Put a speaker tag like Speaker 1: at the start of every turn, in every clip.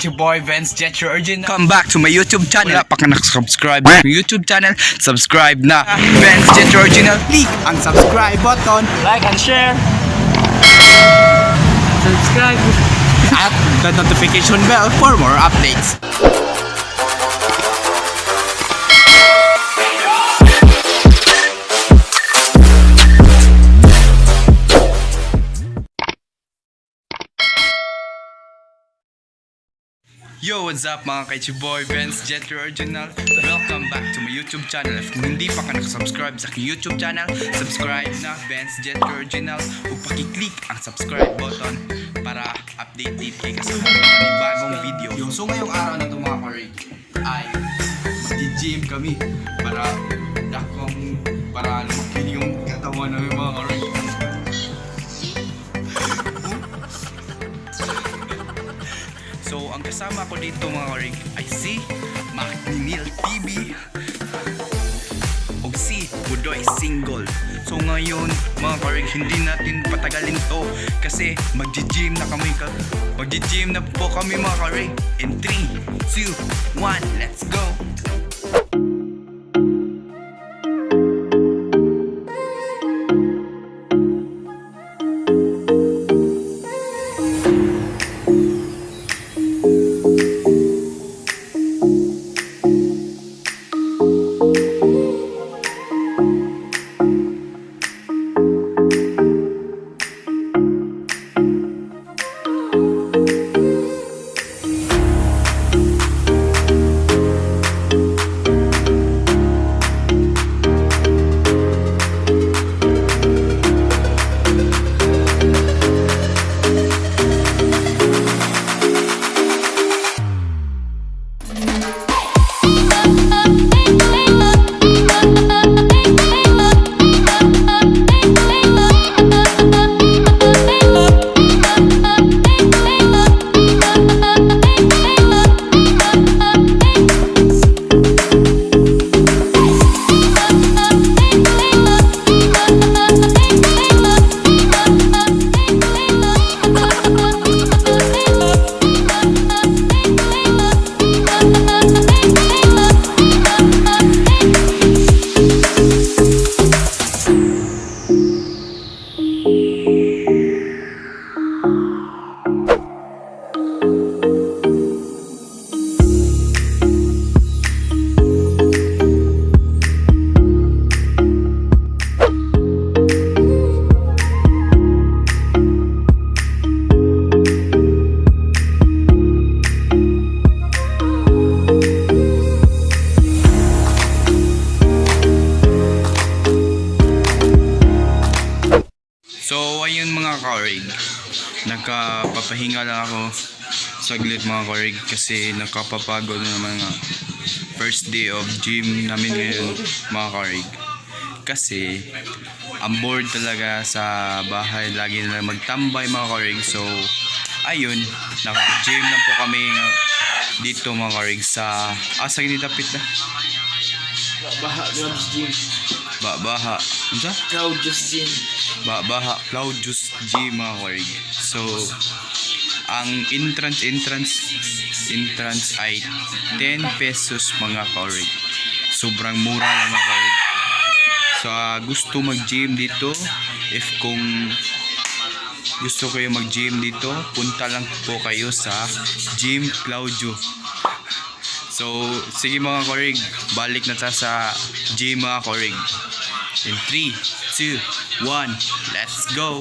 Speaker 1: It's your boy Venz, Jethro Original.
Speaker 2: Come back to my YouTube channel. Wala pa ka nakasubscribe sa YouTube channel, subscribe na. Venz, Jethro Original.
Speaker 1: Click ang subscribe button,
Speaker 3: Like and share. Subscribe.
Speaker 1: at the notification bell for more updates.
Speaker 2: Yo, what's up mga kaichi boy, Venz, Jethro Original. Welcome back to my YouTube channel. If kung hindi pa ka nakasubscribe sa aking YouTube channel, subscribe na, Venz, Jethro Original. Ug paki-click ang subscribe button para updated kay ka sa mga bagong video.
Speaker 1: Yo, so ngayong araw na ito mga karig ay mag-gym kami para lumaki yung katawan namin mga karig.
Speaker 2: So, ang kasama ko dito mga karig ay si Jamill TV o si Budoy Single. So ngayon mga karig, hindi natin patagalin to kasi mag-gym na kami. Mag-gym na po kami mga karig. In 3, 2, 1, let's go! So ayun mga karig, nagkapapahinga lang ako saglit mga karig kasi nakapapagod na naman nga first day of gym namin ngayon mga karig. Kasi ang bored talaga sa bahay, lagi na magtambay mga karig. So ayun, naka-gym lang po kami dito mga karig sa asa ginidapit na
Speaker 3: Baha, Cloud Gym.
Speaker 2: Baha. Ano?
Speaker 3: Cloud Juice Gym.
Speaker 2: Baha Cloud Juice Gym mga karig. So ang entrance ay 10 pesos mga karig. Sobrang mura lang mga karig. So gusto mag-gym dito, if kung gusto kayo mag-gym dito, punta lang po kayo sa Gym Claudio. So sige mga karig, balik na ta sa gym mga karig. In 3, 2, 1, let's go!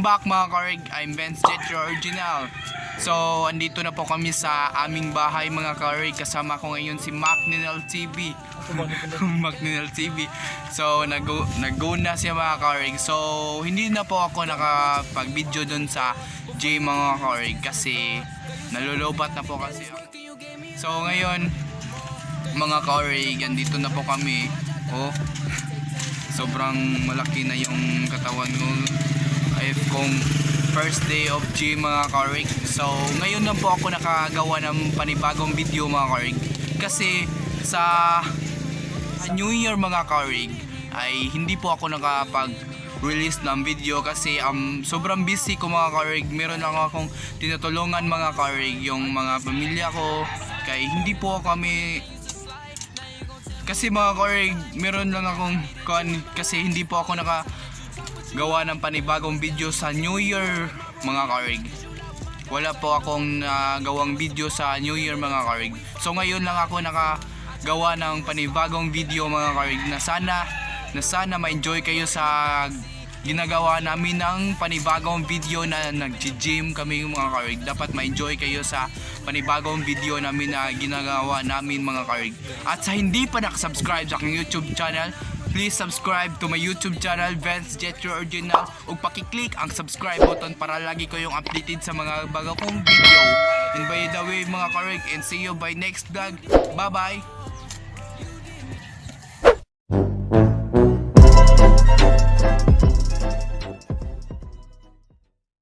Speaker 2: Welcome back mga karig, I'm Venz Jethro Original. So, andito na po kami sa aming bahay mga karig. Kasama ko ngayon si Macninel TV. Macninel TV. So, nag-go na siya mga karig. So, hindi na po ako nakapag-video dun sa gym mga karig kasi nalulubat na po kasi ako. So, ngayon mga karig, andito na po kami. Oh, sobrang malaki na yung katawan ko. Ay kung first day of gym mga karig. So ngayon na po ako nakagawa ng panibagong video mga karig. Kasi sa New Year mga karig ay hindi po ako nakapag-release ng video kasi sobrang busy ko mga karig. Meron lang akong tinutulungan mga karig, yung mga pamilya ko. Kaya hindi po kami kasi mga karig, meron lang akong kasi hindi po ako gawa ng panibagong video sa New Year mga karig. Wala po akong gawang video sa New Year mga karig. So ngayon lang ako nakagawa ng panibagong video mga karig na sana ma-enjoy kayo sa ginagawa namin ng panibagong video na nag-gym kami mga karig. Dapat ma-enjoy kayo sa panibagong video namin na ginagawa namin mga karig. At sa hindi pa nakasubscribe sa aking YouTube channel, please subscribe to my YouTube channel, Venz Jethro Original. Ug paki-click ang subscribe button para lagi kayong updated sa mga bago kong video. And by the way mga karig, and see you by next vlog. Bye bye!